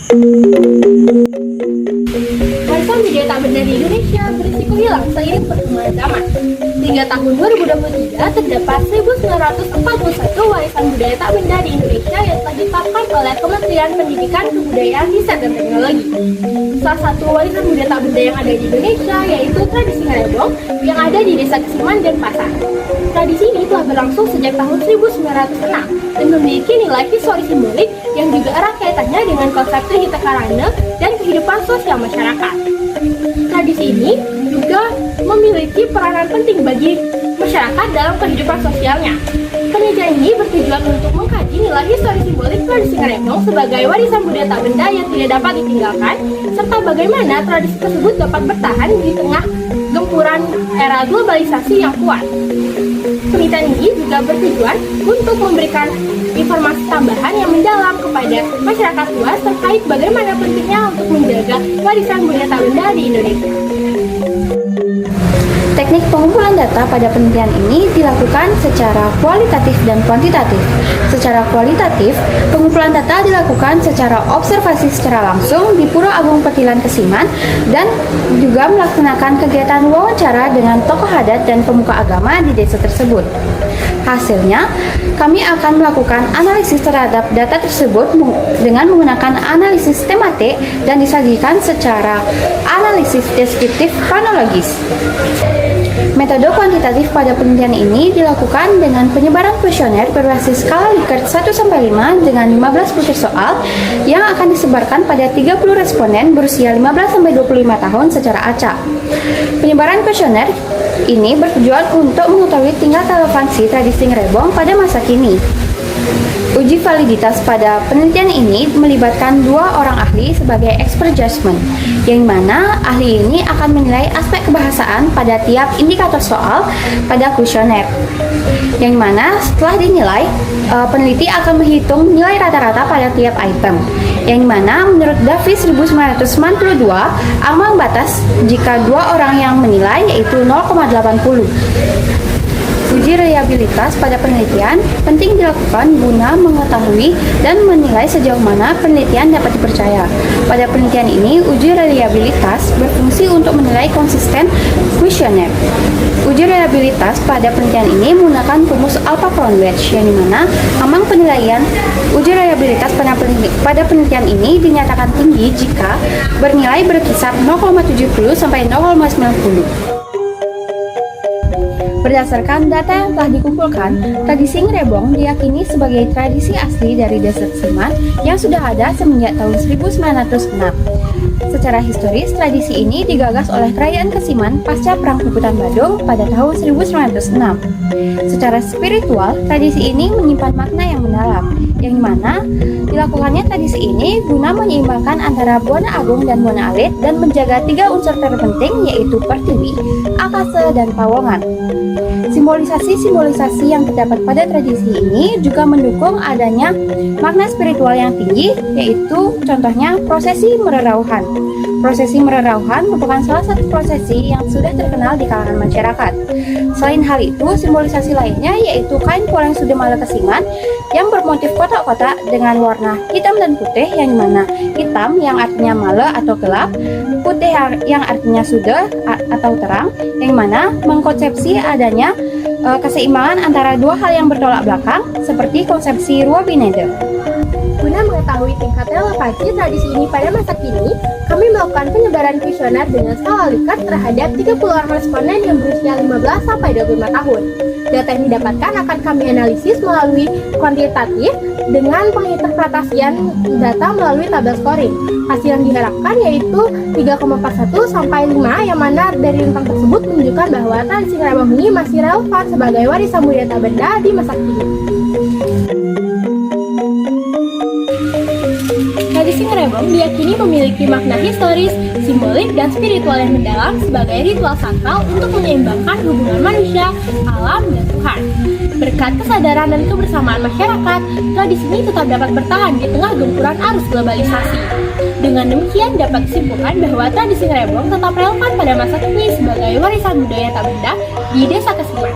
Warisan budaya tak benda di Indonesia berisiko hilang seiring perkembangan zaman. Hingga tahun 2023 terdapat 1941 warisan budaya tak benda di Indonesia yang telah ditetapkan oleh Kementerian Pendidikan, Kebudayaan, Riset dan Teknologi. Salah satu warisan budaya tak benda yang ada di Indonesia yaitu tradisi ngarebong yang ada di Desa Kesiman dan Pasar. Tradisi ini telah berlangsung sejak tahun 1906 dan memiliki nilai histori simbolik yang juga erat kaitannya dengan konsep Trihita Karana dan kehidupan sosial masyarakat. Tradisi ini juga memiliki peranan penting bagi masyarakat dalam kehidupan sosialnya. Penelitian ini bertujuan untuk mengkaji nilai histori simbolik tradisi ngarebong sebagai warisan budaya tak benda yang tidak dapat ditinggalkan, serta bagaimana tradisi tersebut dapat bertahan di tengah gempuran era globalisasi yang kuat. Penelitian ini juga bertujuan untuk memberikan informasi tambahan yang mendalam kepada masyarakat luas terkait bagaimana pentingnya untuk menjaga warisan budaya tak benda di Indonesia. Teknik pengumpulan data pada penelitian ini dilakukan secara kualitatif dan kuantitatif. Secara kualitatif, pengumpulan data dilakukan secara observasi secara langsung di Pura Agung Petilan Kesiman dan juga melaksanakan kegiatan wawancara dengan tokoh adat dan pemuka agama di desa tersebut. Hasilnya, kami akan melakukan analisis terhadap data tersebut dengan menggunakan analisis tematik dan disajikan secara analisis deskriptif kronologis. Metode kuantitatif pada penelitian ini dilakukan dengan penyebaran kuesioner berbasis skala Likert 1-5 dengan 15 butir soal yang akan disebarkan pada 30 responden berusia 15-25 tahun secara acak. Penyebaran kuesioner ini bertujuan untuk mengetahui tingkat relevansi tradisi ngarebong pada masa kini. Uji validitas pada penelitian ini melibatkan 2 orang ahli sebagai expert judgment, yang mana ahli ini akan menilai aspek kebahasaan pada tiap indikator soal pada kuesioner. Yang mana setelah dinilai, peneliti akan menghitung nilai rata-rata pada tiap item. Yang mana menurut Davis 1992, ambang batas jika 2 orang yang menilai yaitu 0,80. Uji reliabilitas pada penelitian penting dilakukan guna mengetahui dan menilai sejauh mana penelitian dapat dipercaya. Pada penelitian ini, uji reliabilitas berfungsi untuk menilai konsisten kuesioner. Uji reliabilitas pada penelitian ini menggunakan rumus Alpha-Cron-Wedge, yang dimana ambang penilaian uji reliabilitas pada penelitian ini dinyatakan tinggi jika bernilai berkisar 0,70 sampai 0,90. Berdasarkan data yang telah dikumpulkan, tradisi ngarebong diyakini sebagai tradisi asli dari Desa Kesiman yang sudah ada semenjak tahun 1906. Secara historis, tradisi ini digagas oleh Kerajaan Kesiman pasca Perang Puputan Badung pada tahun 1906. Secara spiritual, tradisi ini menyimpan makna yang mendalam, yang mana dilakukannya tradisi ini guna menyeimbangkan antara Buana Agung dan Buana Alit dan menjaga 3 unsur terpenting yaitu Pertiwi, Akasa, dan Pawongan. Simbolisasi yang terdapat pada tradisi ini juga mendukung adanya makna spiritual yang tinggi, yaitu contohnya prosesi mererauhan. Prosesi mererauhan merupakan salah satu prosesi yang sudah terkenal di kalangan masyarakat. Selain hal itu, simbolisasi lainnya yaitu kain poleng Sudemala Kesiman yang bermotif kotak-kotak dengan warna hitam dan putih, yang dimana hitam yang artinya male atau gelap, putih yang artinya sude atau terang, yang mana mengkonsepsi adanya keseimbangan antara 2 hal yang bertolak belakang seperti konsepsi Rua Binede. Guna mengetahui tingkat relevansi tradisi ini pada masa kini, kami melakukan penyebaran kuesioner dengan skala Likert terhadap 30 orang responden yang berusia 15-25 tahun. Data yang didapatkan akan kami analisis melalui kuantitatif dengan penginterpretasian data melalui tabel scoring. Hasil yang diharapkan yaitu 3,41 sampai 5, yang mana dari rentang tersebut menunjukkan bahwa tradisi ngarebong ini masih relevan sebagai warisan budaya tak benda di masa kini. Tradisi ngarebong diyakini memiliki makna historis, simbolik, dan spiritual yang mendalam sebagai ritual sakral untuk menyeimbangkan hubungan manusia, alam, dan Tuhan. Berkat kesadaran dan kebersamaan masyarakat, tradisi ini tetap dapat bertahan di tengah gempuran arus globalisasi. Dengan demikian dapat disimpulkan bahwa tradisi ngarebong tetap relevan pada masa kini sebagai warisan budaya tak benda di Desa Kesiman.